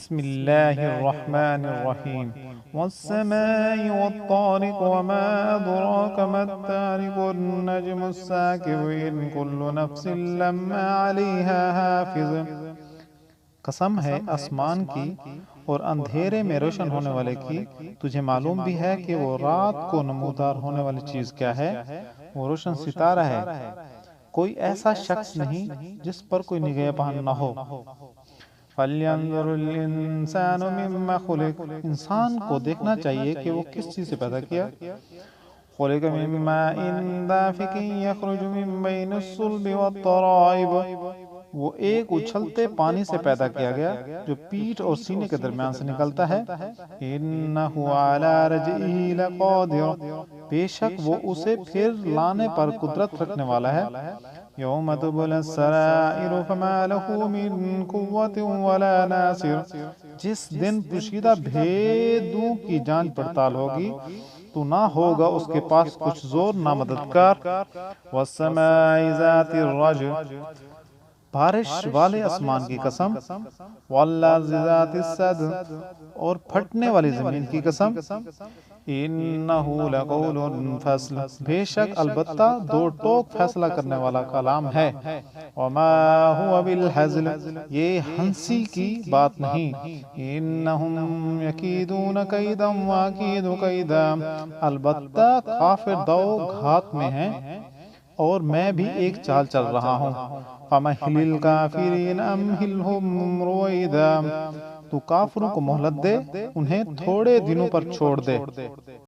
بسم اللہ الرحمن الرحیم والسماء والطارق وما أدراك ما الطارق النجم الثاقب إن كل نفس لما عليها حافظ۔ قسم ہے آسمان کی اور اندھیرے میں روشن ہونے والے کی، تجھے معلوم بھی ہے کہ وہ رات کو نمودار ہونے والی چیز کیا ہے؟ وہ روشن ستارہ ہے۔ کوئی ایسا شخص نہیں جس پر کوئی نگہبان نہ ہو۔ فَلْيَنظُرِ الْإِنسَانُ مِمَّا خُلِقَ، انسان کو دیکھنا چاہیے کہ وہ کس چیز سے پیدا کیا۔ خُلِقَ مِن مَّاءٍ دَافِقٍ يَخْرُجُ مِن بَيْنِ الصُّلْبِ وَالتَّرَائِبِ، وہ ایک اچھلتے پانی سے پیدا کیا گیا جو پیٹھ اور سینے کے درمیان سے نکلتا ہے۔ إِنَّهُ عَلَى رَجْعِهِ لَقَادِرٌ، بے شک وہ اسے پھر لانے پر قدرت رکھنے والا ہے۔ یوم تبلی السرائر فما له من قوت ولا ناصر، جس دن پوشیدہ بھیدوں کی جانچ پڑتال ہوگی تو نہ ہوگا اس کے پاس کچھ زور نہ مددگار۔ والسماء ذات الرجع، بارش والے آسمان کی قسم۔ والارض ذات الصدع، اور پھٹنے والی زمین کی قسم۔ انہ لقول فصل، بے شک البتہ دو ٹوک فیصلہ کرنے والا کلام ہے۔ وما هو بالہزل، یہ ہنسی کی بات نہیں۔ انہم یکیدون کیدا واکید کیدا، البتہ کافر دو گھات میں ہیں اور میں بھی ایک چال چل رہا ہوں۔ فَمَهِّلِ الْكَافِرِينَ أَمْهِلْهُمْ رُوَيْدًا، تو کافروں کو مہلت دے، انہیں تھوڑے دنوں پر چھوڑ دے۔